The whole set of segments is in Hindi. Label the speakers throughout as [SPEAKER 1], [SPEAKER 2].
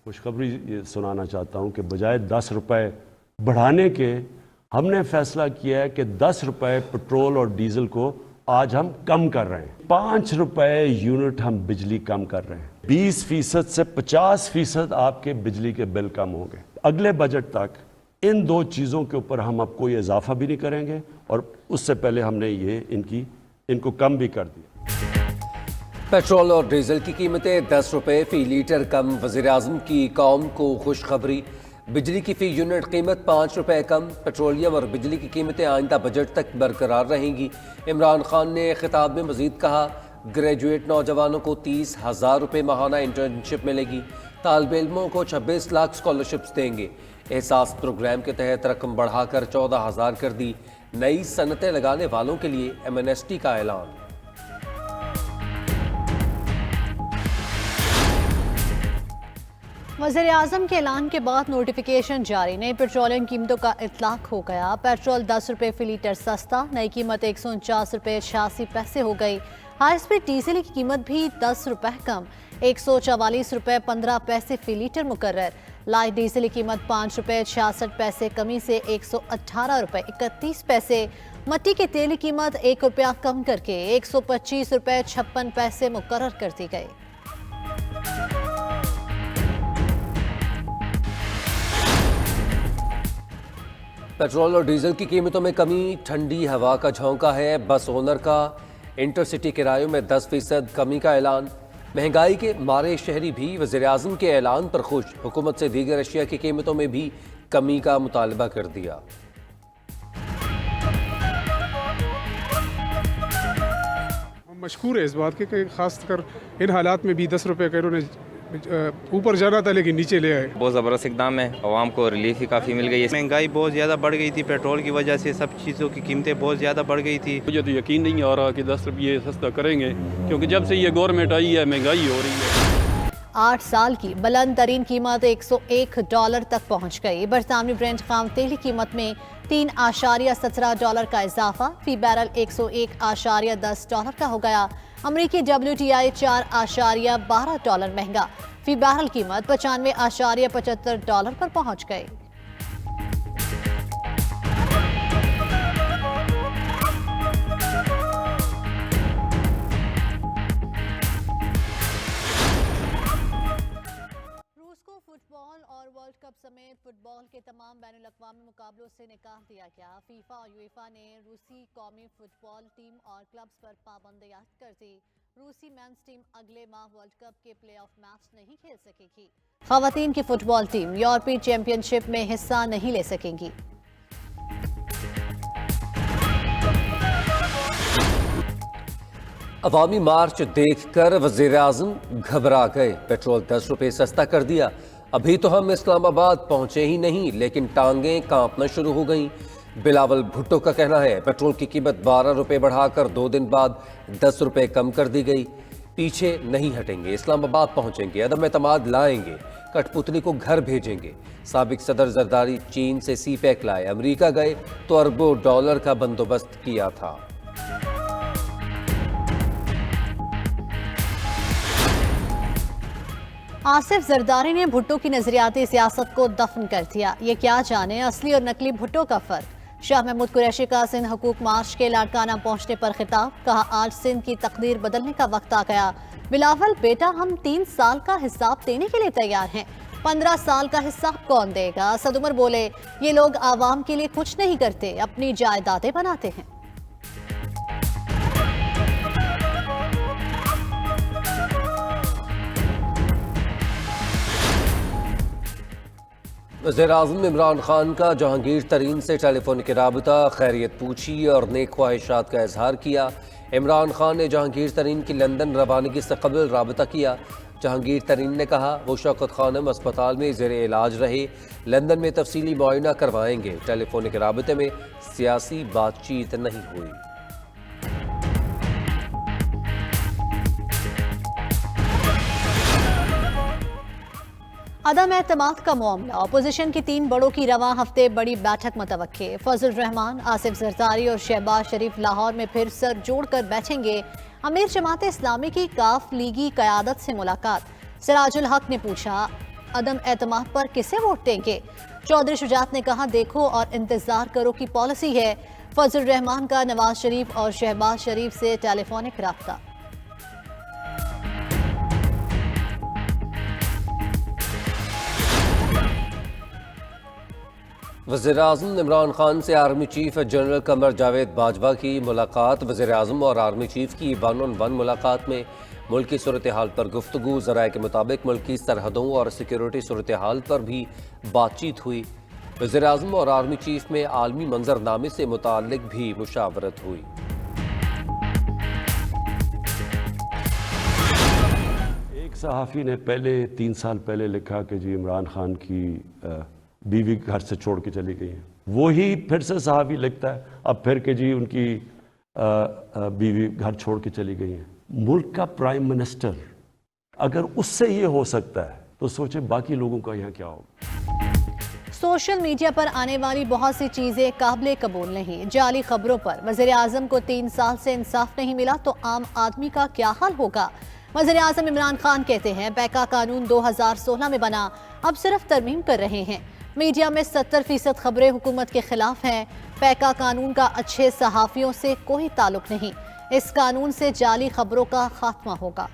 [SPEAKER 1] खुशखबरी ये सुनाना चाहता हूँ कि बजाय 10 रुपए बढ़ाने के हमने फैसला किया है कि 10 रुपए पेट्रोल और डीजल को आज हम कम कर रहे हैं। 5 रुपए यूनिट हम बिजली कम कर रहे हैं। 20% से 50% आपके बिजली के बिल कम होंगे। अगले बजट तक इन दो चीज़ों के ऊपर हम अब कोई इजाफा भी नहीं करेंगे और उससे पहले हमने ये इनको कम भी कर दिया।
[SPEAKER 2] पेट्रोल और डीजल की कीमतें 10 रुपए फी लीटर कम। वज़ीर-ए-आज़म की कौम को खुशखबरी। बिजली की फी यूनिट कीमत 5 रुपए कम। पेट्रोलियम और बिजली की कीमतें आइंदा बजट तक बरकरार रहेंगी। इमरान खान ने खिताब में मजीद कहा, ग्रेजुएट नौजवानों को 30,000 रुपये माहाना इंटर्नशिप मिलेगी। तालिब इल्मों को 26 लाख स्कॉलरशिप्स देंगे। एहसास प्रोग्राम के तहत रकम बढ़ाकर 14,000 कर दी। नई सनतें लगाने वालों के लिए एमएनएसटी का ऐलान।
[SPEAKER 3] वज़ीर-ए-आज़म के ऐलान के बाद नोटिफिकेशन जारी। नई पेट्रोलियम कीमतों का इतलाक हो गया। पेट्रोल 10 रुपये फी लीटर सस्ता। नई कीमत 149 रुपये 86 पैसे हो गई। हाई स्पीड डीजल की कीमत भी 10 रुपये कम, 144 रुपये 15 पैसे फी लीटर मुकर्रर। लाइट डीजल की कीमत 5 रुपये 66 पैसे कमी से 118 रुपये 31 पैसे। मट्टी के तेल की कीमत 1 रुपया कम करके 125 रुपये 56 पैसे मुकर्रर कर दी गई।
[SPEAKER 2] पेट्रोल और डीजल की कीमतों में कमी, ठंडी हवा का झोंका है। बस ओनर का इंटरसिटी किरायों में 10% कमी का ऐलान। महंगाई के मारे शहरी भी वज़ीर-ए-आज़म के ऐलान पर खुश। हुकूमत से दीगर अशिया की कीमतों में भी कमी का मुतालबा कर दिया।
[SPEAKER 4] हम मशकूर है इस बात के कि खासकर इन हालात में भी 10 रुपये का इन्होंने ऊपर जाना था लेकिन नीचे ले आए।
[SPEAKER 5] बहुत ज़बरदस्त इकदाम है। आवाम को रिलीफ ही काफ़ी मिल गई है। महंगाई बहुत ज़्यादा बढ़ गई थी, पेट्रोल की वजह से सब चीज़ों की कीमतें बहुत ज़्यादा बढ़ गई थी।
[SPEAKER 6] मुझे तो यकीन नहीं आ रहा कि 10 रुपये सस्ता करेंगे, क्योंकि जब से ये गवर्नमेंट आई है महंगाई हो रही है।
[SPEAKER 3] 8 साल की बुलंद तरीन कीमत $101 तक पहुंच गई। बरतानवी ब्रेंट खाम तेल की कीमत में $3.17 का इजाफा। फी बैरल $101.10 का हो गया। अमरीकी WTI $4.12 महंगा। फी बैरल कीमत $95.75 पर पहुंच गई। फुटबॉल और वर्ल्ड कप समेत फुटबॉल के तमाम बैनुल-अक़वामी मुकाबलों से निकाल दिया गया। फीफा और यूएफा ने रूसी कौमी फुटबॉल टीम और क्लब्स पर पाबंदी आयद कर दी। रूसी मेंस टीम अगले माह वर्ल्ड कप के प्लेऑफ मैच नहीं खेल सकेगी। ख़वातीन की फुटबॉल टीम यूरोपीय चैंपियनशिप में हिस्सा नहीं ले सकेंगी।
[SPEAKER 2] अवामी मार्च देखकर वज़ीर-ए-आज़म घबरा गए। पेट्रोल 10 रुपये सस्ता कर दिया। अभी तो हम इस्लामाबाद पहुंचे ही नहीं, लेकिन टांगें कांपना शुरू हो गईं। बिलावल भुट्टो का कहना है, पेट्रोल की कीमत 12 रुपये बढ़ाकर 2 दिन बाद 10 रुपये कम कर दी गई। पीछे नहीं हटेंगे, इस्लामाबाद पहुंचेंगे, अदम एतमाद लाएंगे, कठपुतली को घर भेजेंगे। साबिक सदर जरदारी चीन से सी पैक लाए, अमरीका गए तो अरबों डॉलर का बंदोबस्त किया था।
[SPEAKER 3] आसिफ जरदारी ने भुट्टो की नजरियाती सियासत को दफन कर दिया। ये क्या जाने असली और नकली भुट्टो का फर्क। शाह महमूद कुरैशी का सिंध हुकूक मार्च के लाड़काना पहुंचने पर खिताब। कहा, आज सिंध की तकदीर बदलने का वक्त आ गया। बिलावल बेटा, हम 3 साल का हिसाब देने के लिए तैयार हैं, 15 साल का हिसाब कौन देगा। सदुमर बोले, ये लोग आवाम के लिए कुछ नहीं करते, अपनी जायदादें बनाते हैं।
[SPEAKER 2] वज़ीर-ए-आज़म इमरान खान का जहांगीर तरीन से टेलीफोनिक राबता, खैरियत पूछी और नेक ख्वाहिशात का इजहार किया। इमरान खान ने जहांगीर तरीन की लंदन रवानगी से कबल राबता किया। जहांगीर तरीन ने कहा, वो शौकत खानम अस्पताल में ज़ेरे इलाज रहे, लंदन में तफसीली मुआयना करवाएंगे। टेलीफोनिक राबते में सियासी बातचीत नहीं हुई।
[SPEAKER 3] अदम एतमाद का मामला, अपोजिशन की 3 बड़ों की रवां हफ्ते बड़ी बैठक मुतवक्के। फजल रहमान, आसिफ जरदारी और शहबाज शरीफ लाहौर में फिर सर जोड़कर बैठेंगे। अमीर जमात इस्लामी की काफ लीगी क़यादत से मुलाकात। सिराजुल हक ने पूछा, अदम एतमाद पर किसे वोट देंगे? चौधरी शुजात ने कहा, देखो और इंतजार करो की पॉलिसी है। फजल रहमान का नवाज शरीफ और शहबाज शरीफ से टेलीफोनिक राब्ता।
[SPEAKER 2] वज़ीर-ए-आज़म इमरान खान से army chief general Qamar Javed Bajwa की मुलाकात। वज़ीर-ए-आज़म और आर्मी चीफ की 1-on-1 मुलाकात में मुल्क की सूरत हाल पर गुफ्तगू। ज़राए के मुताबिक मुल्क की सरहदों और सिक्योरिटी सूरत हाल पर भी बातचीत हुई। वज़ीर-ए-आज़म और आर्मी चीफ में आलमी मंजरनामे से मुताल्लिक भी मुशावरत हुई।
[SPEAKER 1] एक सहाफ़ी ने 3 साल पहले लिखा कि जी इमरान खान की बीवी घर से छोड़ के चली गई हैं। वही फिर से सहाफ़ी लिखता है अब फिर कि जी उनकी बीवी घर छोड़ के चली गई हैं। मुल्क का प्राइम मिनिस्टर अगर उससे ये हो सकता है तो सोचे बाकी लोगों का यहाँ क्या होगा।
[SPEAKER 3] सोशल मीडिया पर आने वाली बहुत सी चीजें काबिले कबूल नहीं। जाली खबरों पर वज़ीर आज़म को 3 साल से इंसाफ नहीं मिला तो आम आदमी का क्या हाल होगा। वज़ीर आज़म इमरान खान कहते हैं, पैका कानून 2016 में बना, अब सिर्फ तरमीम कर रहे हैं। मीडिया में 70% खबरें हुकूमत के खिलाफ हैं। पैका कानून का अच्छे सहाफ़ियों से कोई ताल्लुक नहीं। इस कानून से जाली खबरों का खात्मा होगा।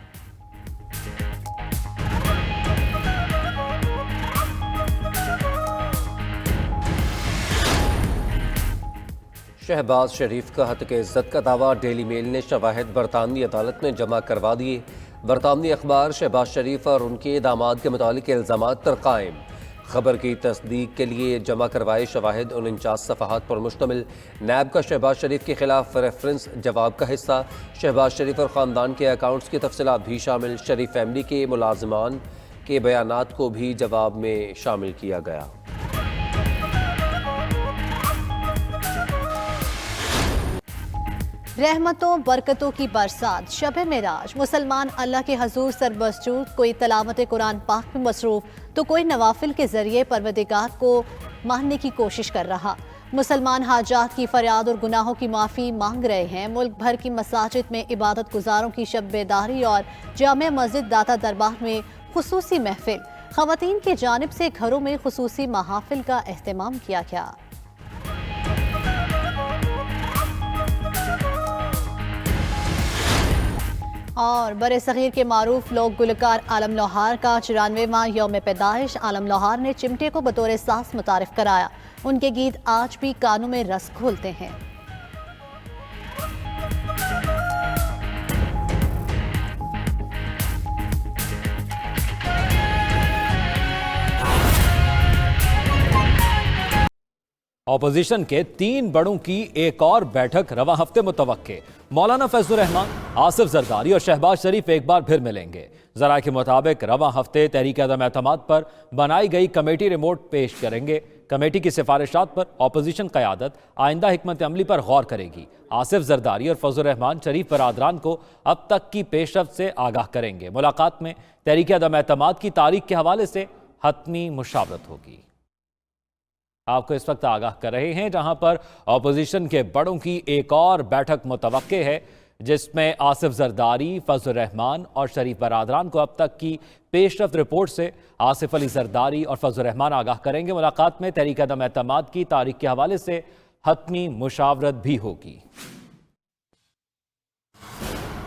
[SPEAKER 2] शहबाज शरीफ का हत्क इज्जत का दावा। डेली मेल ने शवाहिद बरतानवी अदालत में जमा करवा दिए। बरतानवी अखबार शहबाज शरीफ और उनके दामाद के मुतालिक इल्ज़ामात पर कायम। खबर की तस्दीक के लिए जमा करवाए शवाहिद 49 सफ़हात पर मुश्तमिल। नैब का शहबाज शरीफ के खिलाफ रेफरेंस जवाब का हिस्सा। शहबाज शरीफ और ख़ानदान के अकाउंट्स की तफसीलात भी शामिल। शरीफ फैमिली के मुलाजिमान के बयानात को भी जवाब में शामिल किया गया।
[SPEAKER 3] रहमतों बरकतों की बरसात, शब मेराज। मुसलमान अल्लाह के हजूर सरबसजूद, कोई तलावत कुरान पाक में मसरूफ तो कोई नवाफिल के जरिए परवरदिगार को मानने की कोशिश कर रहा। मुसलमान हाजात की फरियाद और गुनाहों की माफ़ी मांग रहे हैं। मुल्क भर की मसाजिद में इबादत गुजारों की शब बेदारी और जामे मस्जिद दाता दरबार में खुसूसी महफिल। ख़वातीन की जानिब से घरों में खुसूसी महाफिल का एहतमाम किया गया। और बरे सग़ीर के मारूफ लोक गुलकार आलम लोहार का 94वां यौम पैदाइश। आलम लोहार ने चिमटे को बतौर सास मुतारिफ कराया। उनके गीत आज भी कानों में रस घोलते हैं।
[SPEAKER 7] ऑपोजिशन के 3 बड़ों की एक और बैठक रवां हफ्ते मुतवक्के। मौलाना फैजुर रहमान, आसिफ जरदारी और शहबाज शरीफ एक बार फिर मिलेंगे। जरा के मुताबिक रवां हफ्ते तहरीक अदम एतमाद पर बनाई गई कमेटी रिपोर्ट पेश करेंगे। कमेटी की सिफारिशात पर ऑपोजिशन क़यादत आइंदा हिकमत अमली पर गौर करेगी। आसिफ जरदारी और फजल रहमान शरीफ बरादरान को अब तक की पेशरफ्त से आगाह करेंगे। मुलाकात में तहरीक अदम एतमाद की तारीख के हवाले से हतमी मुशावरत होगी। आपको इस वक्त आगाह कर रहे हैं जहां पर ऑपोजिशन के बड़ों की एक और बैठक मुतवक्के है, जिसमें आसिफ जरदारी, फजल रहमान और शरीफ बरादरान को अब तक की पेशरफ्त रिपोर्ट से आसिफ अली जरदारी और फजल रहमान आगाह करेंगे। मुलाकात में तहरीक अदम एतमाद की तारीख के हवाले से हतमी मुशावरत भी होगी।